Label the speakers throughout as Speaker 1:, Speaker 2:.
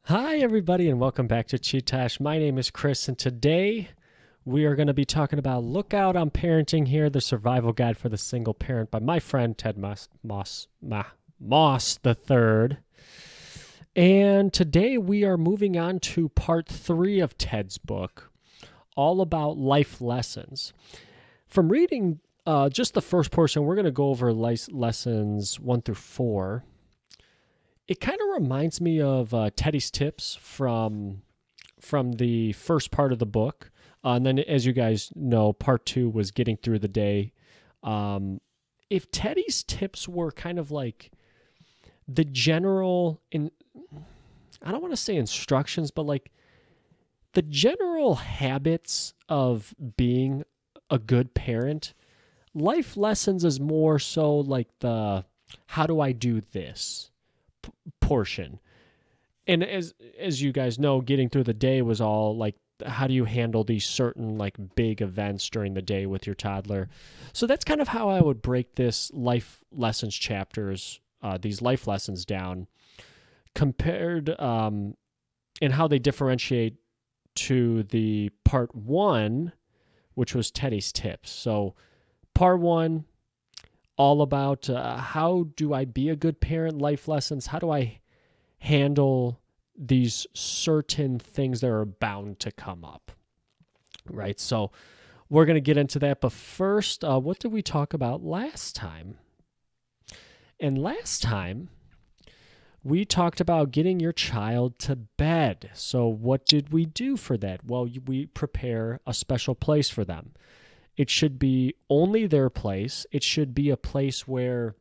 Speaker 1: Hi, everybody, and welcome back to Chee-Tash. My name is Chris, and today we are going to be talking about Look Out on Parenting here, the survival guide for the single parent by my friend Ted Moss the Third. And today we are moving on to part 3 of Ted's book, all about life lessons. From reading just the first portion, we're going to go over lessons 1 through 4. It kind of reminds me of Teddy's tips from the first part of the book, and then, as you guys know, part 2 was getting through the day. If Teddy's tips were kind of like the general, I don't want to say instructions, but like the general habits of being a good parent, life lessons is more so like the how do I do this portion. And as you guys know, getting through the day was all like how do you handle these certain like big events during the day with your toddler. So that's kind of how I would break this life lessons chapters, these life lessons down, compared and how they differentiate to the part 1, which was Teddy's tips. So part 1, all about how do I be a good parent, life lessons, how do I handle these certain things that are bound to come up, right? So we're going to get into that. But first, what did we talk about last time? And last time, we talked about getting your child to bed. So what did we do for that? Well, we prepare a special place for them. It should be only their place. It should be a place where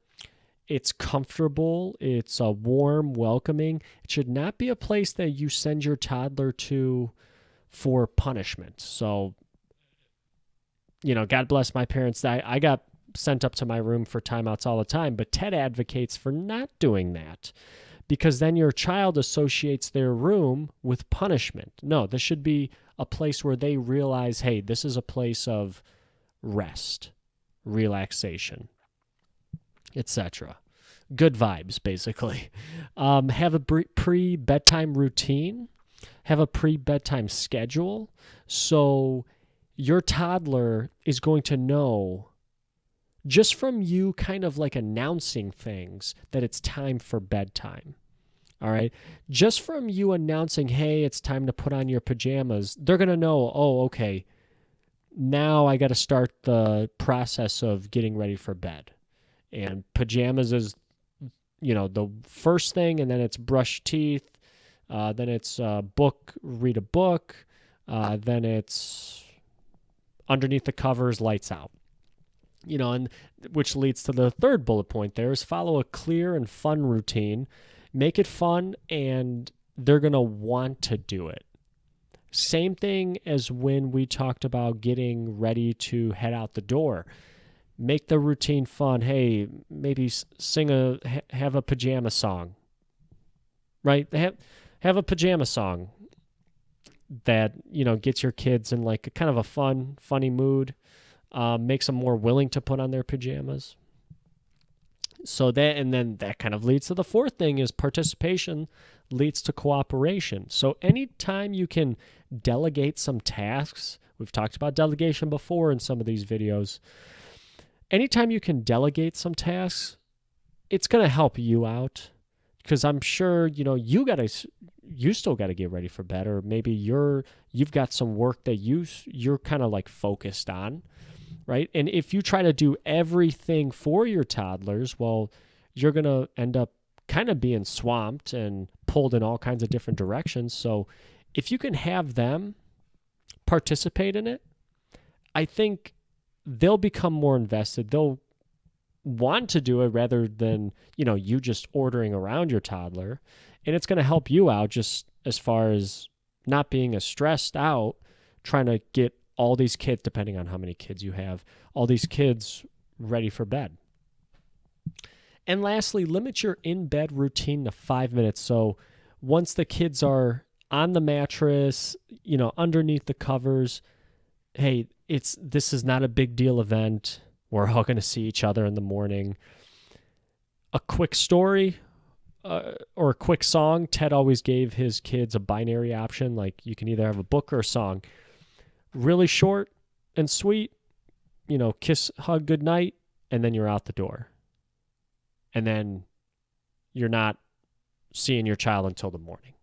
Speaker 1: it's comfortable, it's warm, welcoming. It should not be a place that you send your toddler to for punishment. So, God bless my parents. I got sent up to my room for timeouts all the time, but Ted advocates for not doing that because then your child associates their room with punishment. No, this should be a place where they realize, hey, this is a place of rest, relaxation, etc. Good vibes, basically. Have a pre-bedtime routine. Have a pre-bedtime schedule. So your toddler is going to know just from you kind of like announcing things that it's time for bedtime. All right. Just from you announcing, hey, it's time to put on your pajamas, they're going to know, oh, okay, now I got to start the process of getting ready for bed. And pajamas is, the first thing, and then it's brush teeth, then it's read a book, then it's underneath the covers, lights out. And which leads to the third bullet point there is follow a clear and fun routine. Make it fun, and they're going to want to do it. Same thing as when we talked about getting ready to head out the door. Make the routine fun. Hey, maybe have a pajama song, right? Have a pajama song that, gets your kids in like a kind of a funny mood, makes them more willing to put on their pajamas. So and then that kind of leads to the fourth thing is participation leads to cooperation. So anytime you can delegate some tasks, we've talked about delegation before in some of these videos. Anytime you can delegate some tasks, it's going to help you out because I'm sure, you still got to get ready for bed, or maybe you've got some work that you're kind of like focused on. Right? And if you try to do everything for your toddlers, well, you're going to end up kind of being swamped and pulled in all kinds of different directions. So if you can have them participate in it, I think they'll become more invested. They'll want to do it rather than, you just ordering around your toddler. And it's going to help you out just as far as not being as stressed out trying to get all these kids, depending on how many kids you have, all these kids ready for bed. And lastly, limit your in-bed routine to 5 minutes. So once the kids are on the mattress, underneath the covers, hey, this is not a big deal event. We're all going to see each other in the morning. A quick story, or a quick song. Ted always gave his kids a binary option, like you can either have a book or a song. Really short and sweet, kiss, hug, good night, and then you're out the door. And then you're not seeing your child until the morning.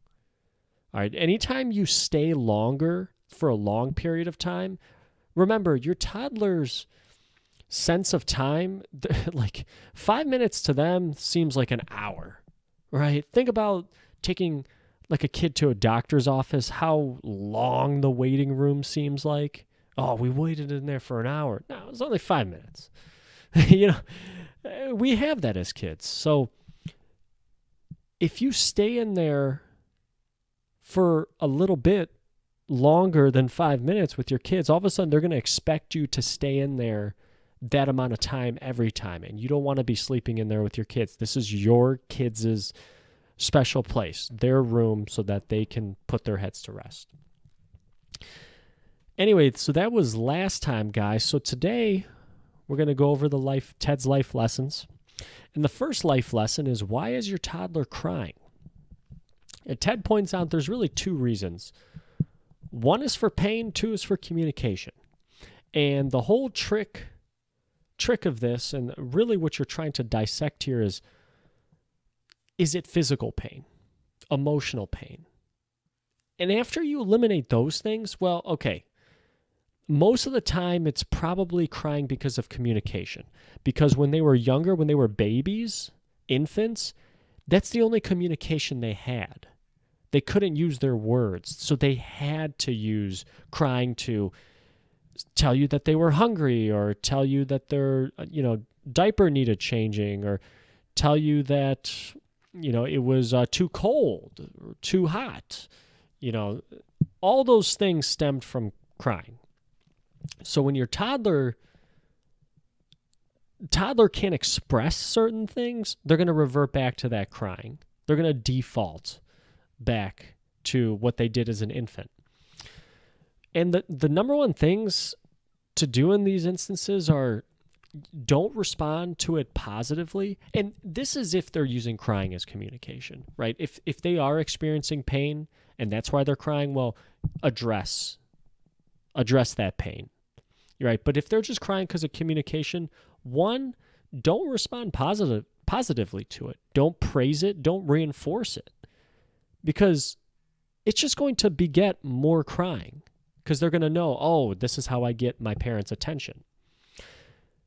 Speaker 1: All right, anytime you stay longer for a long period of time, remember, your toddler's sense of time, like 5 minutes to them seems like an hour, right? Think about taking like a kid to a doctor's office, how long the waiting room seems like. Oh, we waited in there for an hour. No, it was only 5 minutes. We have that as kids. So if you stay in there for a little bit longer than 5 minutes with your kids, all of a sudden they're going to expect you to stay in there that amount of time every time. And you don't want to be sleeping in there with your kids. This is your kids' special place, their room, so that they can put their heads to rest. Anyway, so that was last time, guys. So today we're going to go over Ted's life lessons. And the first life lesson is, why is your toddler crying? And Ted points out there's really two reasons. One is for pain, two is for communication. And the whole trick of this, and really what you're trying to dissect here is it physical pain, emotional pain? And after you eliminate those things, well, okay, most of the time it's probably crying because of communication. Because when they were younger, when they were babies, infants, that's the only communication they had. They couldn't use their words, so they had to use crying to tell you that they were hungry, or tell you that their diaper needed changing, or tell you that it was too cold or too hot. All those things stemmed from crying. So when your toddler can't express certain things, they're going to revert back to that crying. They're going to default back to what they did as an infant. And the number one things to do in these instances are, don't respond to it positively. And this is if they're using crying as communication, right? If they are experiencing pain and that's why they're crying, well, address that pain, right? But if they're just crying because of communication, one, don't respond positively to it. Don't praise it. Don't reinforce it, because it's just going to beget more crying, because they're going to know, oh, this is how I get my parents' attention.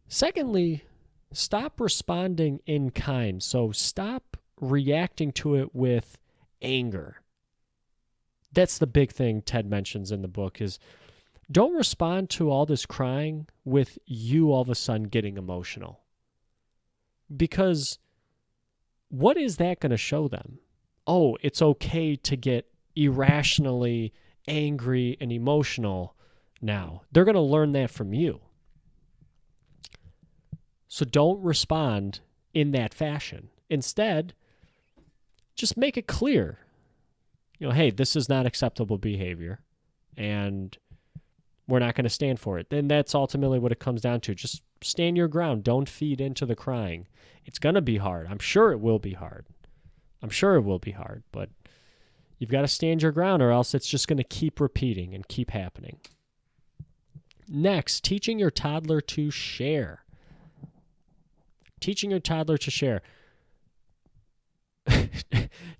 Speaker 1: Secondly, stop responding in kind. So stop reacting to it with anger. That's the big thing Ted mentions in the book, is don't respond to all this crying with you all of a sudden getting emotional. Because what is that going to show them? Oh, it's okay to get irrationally angry and emotional now. They're going to learn that from you. So don't respond in that fashion. Instead, just make it clear. Hey, this is not acceptable behavior, and we're not going to stand for it. Then that's ultimately what it comes down to. Just stand your ground. Don't feed into the crying. It's going to be hard. I'm sure it will be hard. But you've got to stand your ground, or else it's just going to keep repeating and keep happening. Next, teaching your toddler to share. Teaching your toddler to share.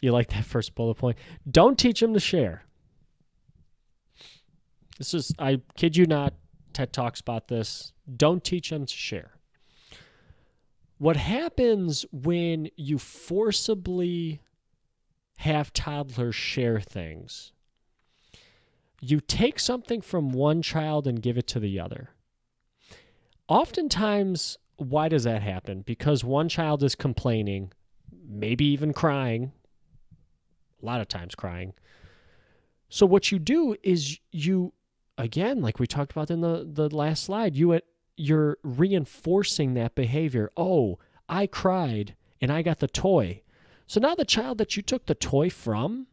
Speaker 1: You like that first bullet point? Don't teach them to share. I kid you not, TED talks about this. Don't teach them to share. What happens when you forcibly have toddlers share things? You take something from one child and give it to the other. Oftentimes, why does that happen? Because one child is complaining, maybe even crying, a lot of times crying. So what you do is you, again, like we talked about in the last slide, you're reinforcing that behavior. Oh, I cried and I got the toy. So now the child that you took the toy from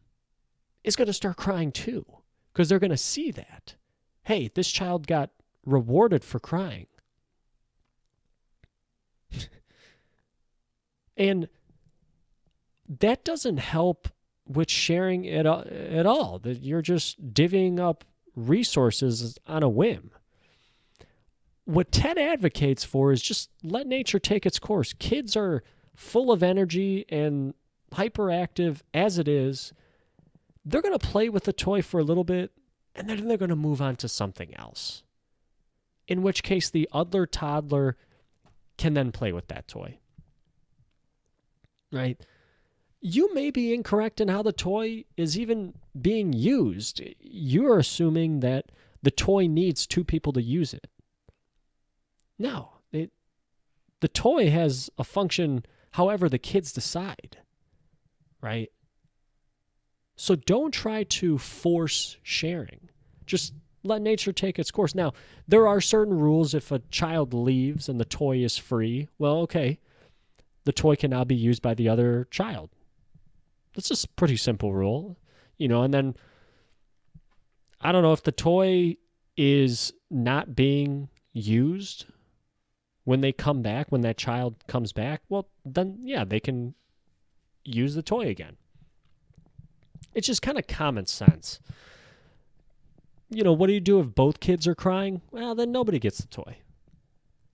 Speaker 1: is going to start crying too, because they're going to see that. Hey, this child got rewarded for crying. And that doesn't help with sharing it at all. That you're just divvying up resources on a whim. What Ted advocates for is just let nature take its course. Kids are full of energy and hyperactive as it is. They're going to play with the toy for a little bit, and then they're going to move on to something else. In which case, the other toddler can then play with that toy. Right? You may be incorrect in how the toy is even being used. You're assuming that the toy needs two people to use it. No, the toy has a function however the kids decide, right? So don't try to force sharing. Just let nature take its course. Now, there are certain rules. If a child leaves and the toy is free, well, okay, the toy can now be used by the other child. That's just a pretty simple rule, and then I don't know if the toy is not being used when they come back, when that child comes back, well, then, yeah, they can use the toy again. It's just kind of common sense. What do you do if both kids are crying? Well, then nobody gets the toy.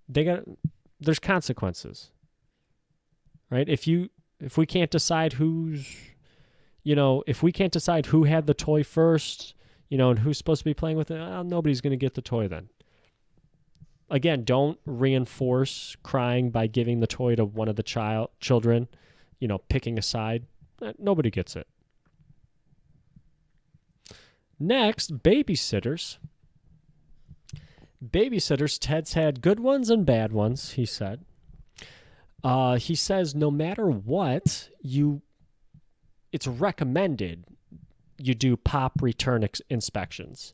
Speaker 1: There's consequences, right? If we can't decide if we can't decide who had the toy first, and who's supposed to be playing with it, nobody's going to get the toy then. Again, don't reinforce crying by giving the toy to one of the children, picking a side. Nobody gets it. Next, babysitters. Babysitters, Ted's had good ones and bad ones, he said. He says no matter what, it's recommended you do pop return inspections.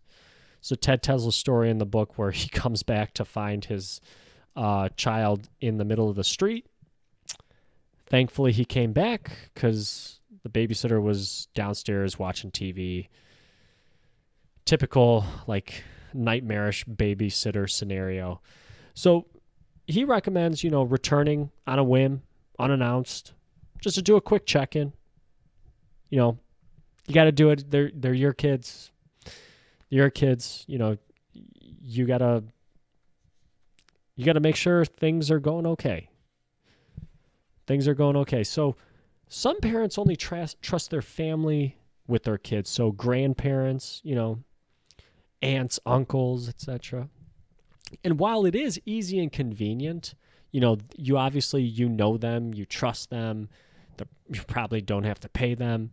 Speaker 1: So Ted tells a story in the book where he comes back to find his child in the middle of the street. Thankfully, he came back because the babysitter was downstairs watching TV. Typical, nightmarish babysitter scenario. So he recommends, returning on a whim, unannounced, just to do a quick check-in. You got to do it. They're your kids. Your kids, you gotta make sure things are going okay. Things are going okay. So some parents only trust their family with their kids. So grandparents, aunts, uncles, etc. And while it is easy and convenient, you obviously, know them, you trust them, you probably don't have to pay them.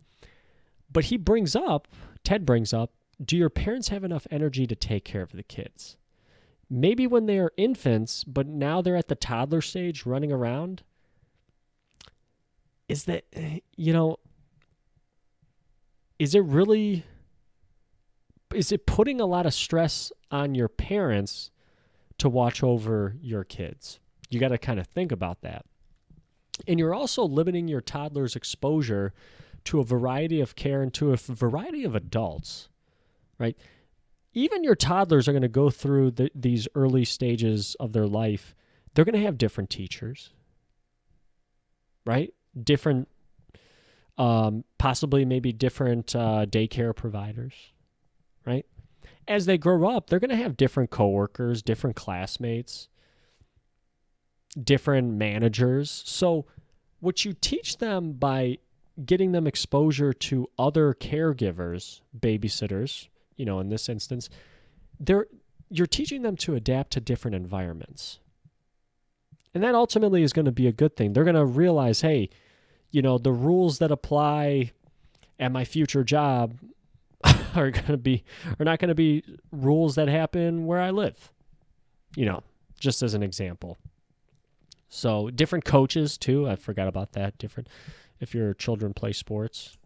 Speaker 1: But Ted brings up, do your parents have enough energy to take care of the kids? Maybe when they are infants, but now they're at the toddler stage running around. Is it putting a lot of stress on your parents to watch over your kids? You got to kind of think about that. And you're also limiting your toddler's exposure to a variety of care and to a variety of adults. Right? Even your toddlers are going to go through these early stages of their life. They're going to have different teachers, right? Different, possibly maybe different daycare providers, right? As they grow up, they're going to have different coworkers, different classmates, different managers. So what you teach them by getting them exposure to other caregivers, babysitters, in this instance, you're teaching them to adapt to different environments. And that ultimately is going to be a good thing. They're going to realize, hey, the rules that apply at my future job are not going to be rules that happen where I live. Just as an example. So different coaches too. I forgot about that. If your children play sports,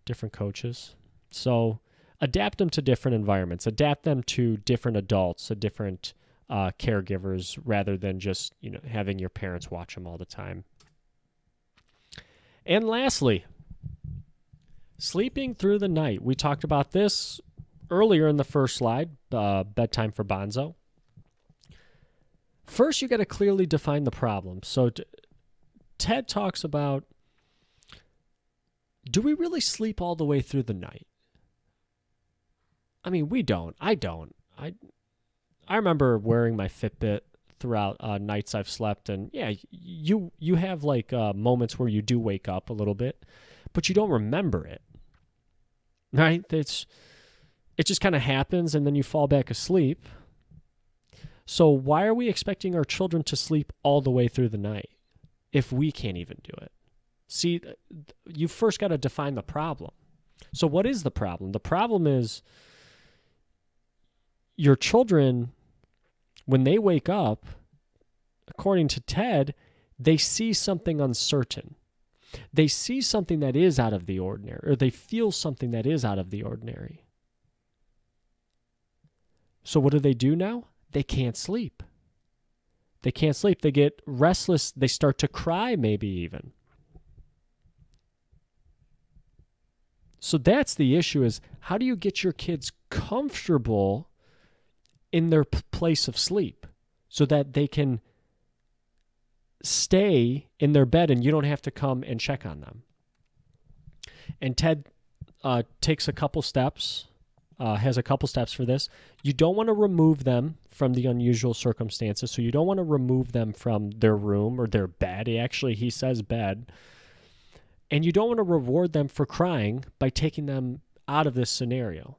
Speaker 1: different coaches. So adapt them to different environments, adapt them to different adults, to different caregivers, rather than just, having your parents watch them all the time. And lastly, sleeping through the night. We talked about this earlier in the first slide, bedtime for Bonzo. First, you got to clearly define the problem. So Ted talks about do we really sleep all the way through the night? I mean, we don't. I don't. I remember wearing my Fitbit throughout nights I've slept, and yeah, you have like moments where you do wake up a little bit, but you don't remember it, right? It just kind of happens, and then you fall back asleep. So why are we expecting our children to sleep all the way through the night if we can't even do it? See, you first got to define the problem. So what is the problem? The problem is your children, when they wake up, according to Ted, they see something uncertain. They see something that is out of the ordinary, or they feel something that is out of the ordinary. So what do now? They can't sleep. They can't sleep. They get restless. They start to cry, maybe even. So that's the issue, is how do you get your kids comfortable in their place of sleep so that they can stay in their bed and you don't have to come and check on them? And Ted takes a couple steps, has a couple steps for this. You don't want to remove them from the unusual circumstances. So you don't want to remove them from their room or their bed. He says bed. And you don't want to reward them for crying by taking them out of this scenario.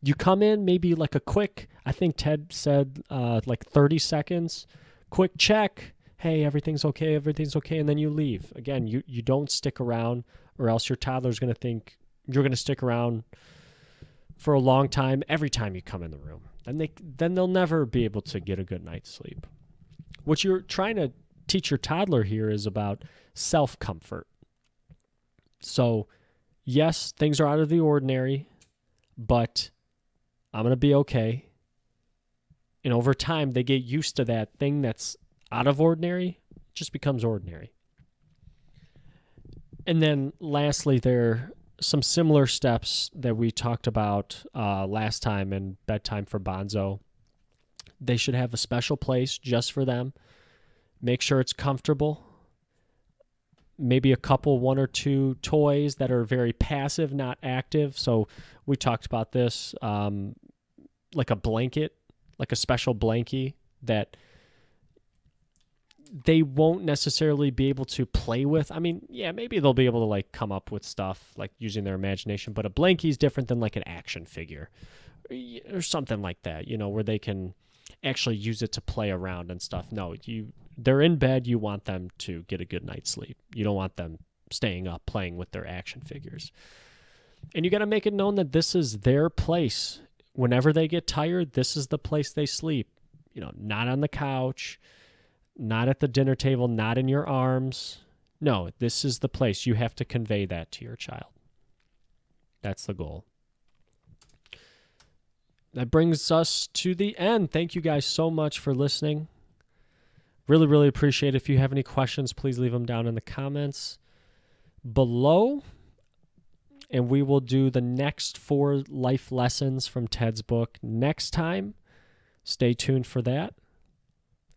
Speaker 1: You come in, maybe like a quick, I think Ted said like 30 seconds, quick check. Hey, everything's okay. And then you leave. Again, you don't stick around, or else your toddler's going to think you're going to stick around for a long time every time you come in the room. Then they'll never be able to get a good night's sleep. What you're trying to teach your toddler here is about self-comfort. So, yes, things are out of the ordinary, but I'm going to be okay. And over time, they get used to that thing that's out of ordinary, just becomes ordinary. And then lastly, there are some similar steps that we talked about last time in Bedtime for Bonzo. They should have a special place just for them. Make sure it's comfortable. Maybe a couple, one or two toys that are very passive, not active. So we talked about this, like a blanket, like a special blankie that they won't necessarily be able to play with. I mean, yeah, maybe they'll be able to like come up with stuff like using their imagination, but a blankie is different than like an action figure or something like that, where they can actually use it to play around and stuff. No, they're in bed. You want them to get a good night's sleep. You don't want them staying up playing with their action figures. And you got to make it known that this is their place. Whenever they get tired, this is the place they sleep. Not on the couch, not at the dinner table, not in your arms. No, this is the place. You have to convey that to your child. That's the goal. That brings us to the end. Thank you guys so much for listening. Really, really appreciate it. If you have any questions, please leave them down in the comments below. And we will do the next 4 life lessons from Ted's book next time. Stay tuned for that.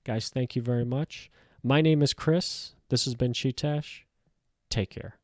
Speaker 1: Guys, thank you very much. My name is Chris. This has been Chee-Tash. Take care.